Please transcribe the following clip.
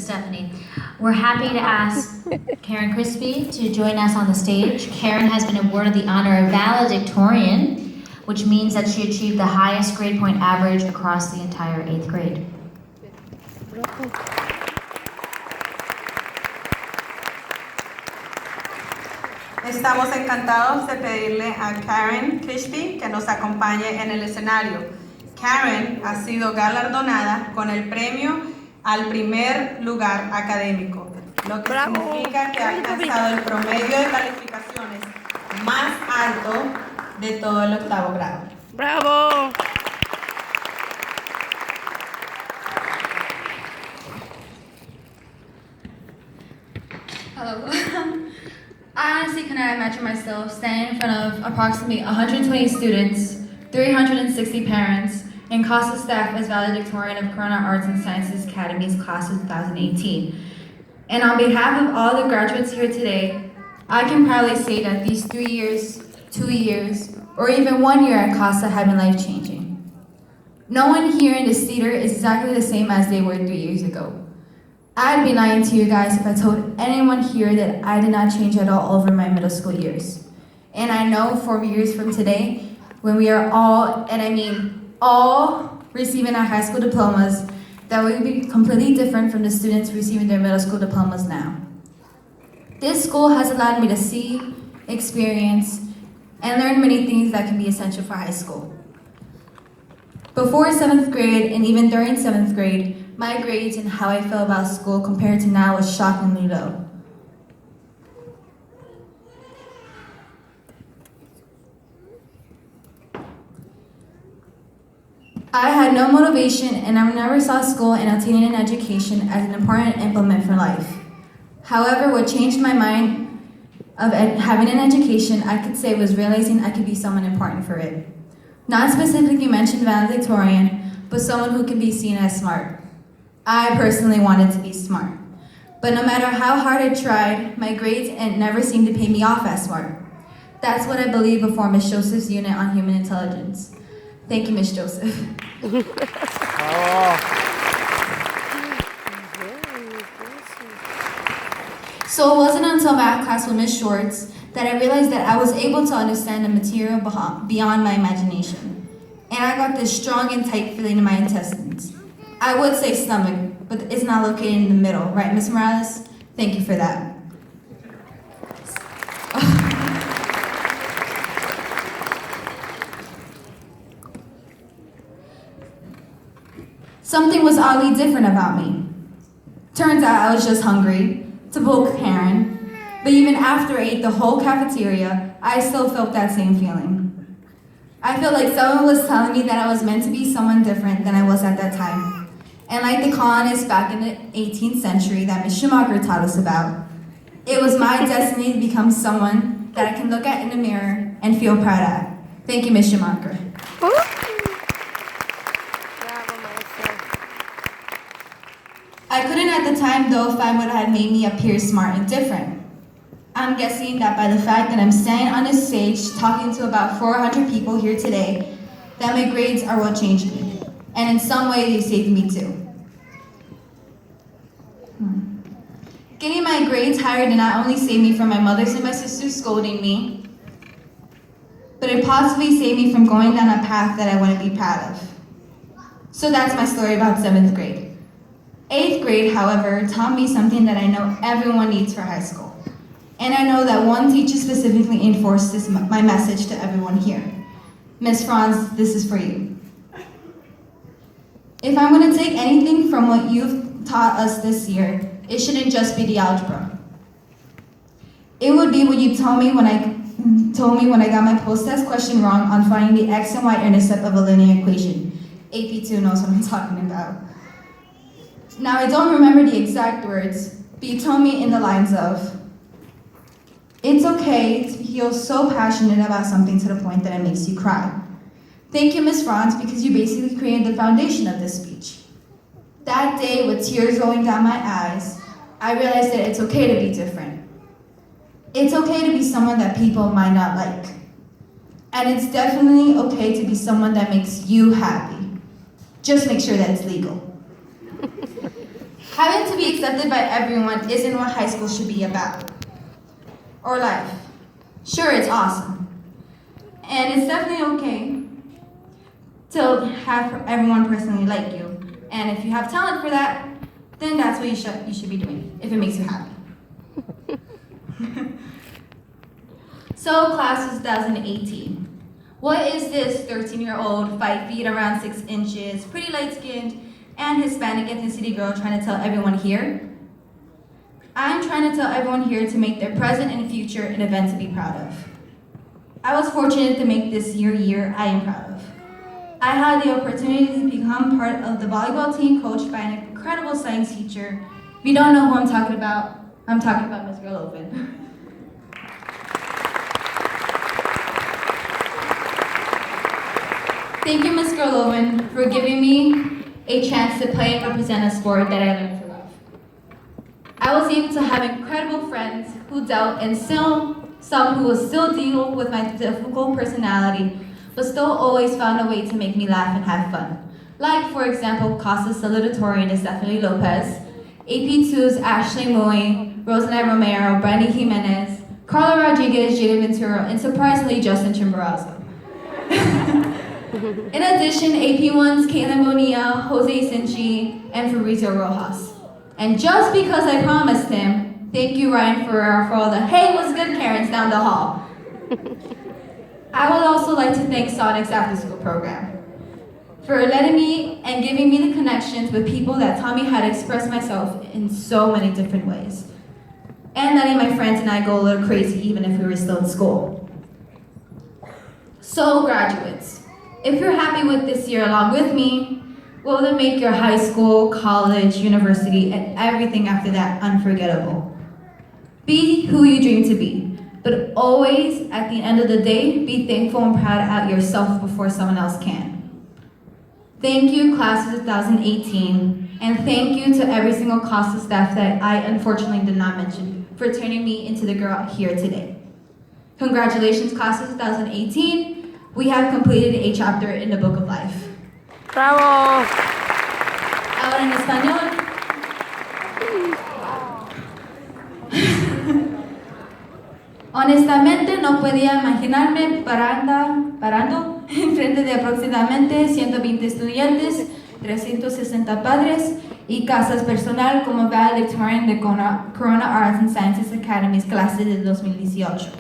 Stephanie. We're happy to ask Karen Crispy to join us on the stage. Karen has been awarded the honor of valedictorian, which means that she achieved the highest grade point average across the entire 8th grade. Estamos encantados de pedirle a Karen Crispy que nos acompañe en el escenario. Karen ha sido galardonada con el premio al primer lugar académico, lo que significa que ha alcanzado el promedio de calificaciones más alto de todo el 8º grado. ¡Bravo! Hello. I honestly cannot imagine myself standing in front of approximately 120 students, 360 parents, and CASA staff as valedictorian of Corona Arts and Sciences Academy's class of 2018. And on behalf of all the graduates here today, I can proudly say that these 3 years, 2 years, or even 1 year at CASA have been life-changing. No one here in this theater is exactly the same as they were 3 years ago. I'd be lying to you guys if I told anyone here that I did not change at all over my middle school years. And I know 4 years from today, when we are all, and I mean all, receiving our high school diplomas, that we will be completely different from the students receiving their middle school diplomas now. This school has allowed me to see, experience, and learn many things that can be essential for high school. Before 7th grade, and even during 7th grade, my grades and how I felt about school compared to now was shockingly low. I had no motivation, and I never saw school and obtaining an education as an important implement for life. However, what changed my mind of having an education, I could say, was realizing I could be someone important for it. Not specifically mentioned valedictorian, but someone who can be seen as smart. I personally wanted to be smart. But no matter how hard I tried, my grades never seemed to pay me off as smart. That's what I believe before Ms. Joseph's unit on human intelligence. Thank you, Ms. Joseph. So it wasn't until math class with Ms. Schwartz that I realized that I was able to understand the material beyond my imagination. And I got this strong and tight feeling in my intestines. I would say stomach, but it's not located in the middle, right, Ms. Morales? Thank you for that. Something was oddly different about me. Turns out I was just hungry, to quote Karen, but even after I ate the whole cafeteria, I still felt that same feeling. I felt like someone was telling me that I was meant to be someone different than I was at that time. And like the colonists back in the 18th century that Ms. Schumacher taught us about, it was my destiny to become someone that I can look at in the mirror and feel proud at. Thank you, Ms. Schumacher. I couldn't at the time though find what had made me appear smart and different. I'm guessing that by the fact that I'm standing on this stage talking to about 400 people here today, that my grades are what changed me. And in some way, they saved me too. Getting my grades higher did not only save me from my mother's and my sister's scolding me, but it possibly saved me from going down a path that I wouldn't be proud of. So that's my story about 7th grade. 8th grade, however, taught me something that I know everyone needs for high school. And I know that one teacher specifically enforced my message to everyone here. Ms. Franz, this is for you. If I'm going to take anything from what you've taught us this year, it shouldn't just be the algebra. It would be what you told me when I got my post-test question wrong on finding the x and y intercept of a linear equation. AP2 knows what I'm talking about. Now, I don't remember the exact words, but you told me in the lines of, it's okay to feel so passionate about something to the point that it makes you cry. Thank you, Ms. Franz, because you basically created the foundation of this speech. That day, with tears rolling down my eyes, I realized that it's okay to be different. It's okay to be someone that people might not like. And it's definitely okay to be someone that makes you happy. Just make sure that it's legal. Having to be accepted by everyone isn't what high school should be about. Or life. Sure, it's awesome. And it's definitely okay to have everyone personally like you. And if you have talent for that, then that's what you should be doing, if it makes you happy. So, class of 2018. What is this 13-year-old, 5 feet, around 6 inches, pretty light-skinned, and Hispanic ethnicity girl trying to tell everyone here? I'm trying to tell everyone here to make their present and future an event to be proud of. I was fortunate to make this year I am proud of. I had the opportunity to become part of the volleyball team coached by an incredible science teacher. If you don't know who I'm talking about Ms. Gerloven. Thank you, Ms. Gerloven, for giving me a chance to play and represent a sport that I learned to love. I was able to have incredible friends who dealt, and some who will still deal with my difficult personality, but still always found a way to make me laugh and have fun. Like, for example, Costa's salutatorian is Stephanie Lopez, AP2's Ashley Moy, Rosanna Romero, Brandy Jimenez, Carla Rodriguez, Jada Ventura, and surprisingly, Justin Chimborazo. In addition, AP1's Caitlin Bonilla, Jose Sinchi, and Fabrizio Rojas. And just because I promised him, thank you, Ryan Ferrer, for all the "Hey, what's good, Karens" down the hall. I would also like to thank Sonic's after-school program for letting me and giving me the connections with people that taught me how to express myself in so many different ways. And letting my friends and I go a little crazy even if we were still in school. So, graduates, if you're happy with this year along with me, will it make your high school, college, university, and everything after that unforgettable? Be who you dream to be, but always, at the end of the day, be thankful and proud of yourself before someone else can. Thank you, class of 2018, and thank you to every single Costa staff that I unfortunately did not mention for turning me into the girl here today. Congratulations, class of 2018. We have completed a chapter in the book of life. ¡Bravo! Ahora en español. Honestamente no podía imaginarme parando enfrente de aproximadamente 120 estudiantes, 360 padres y casas personal como valedictorian de Corona Arts and Sciences Academy's clase de 2018.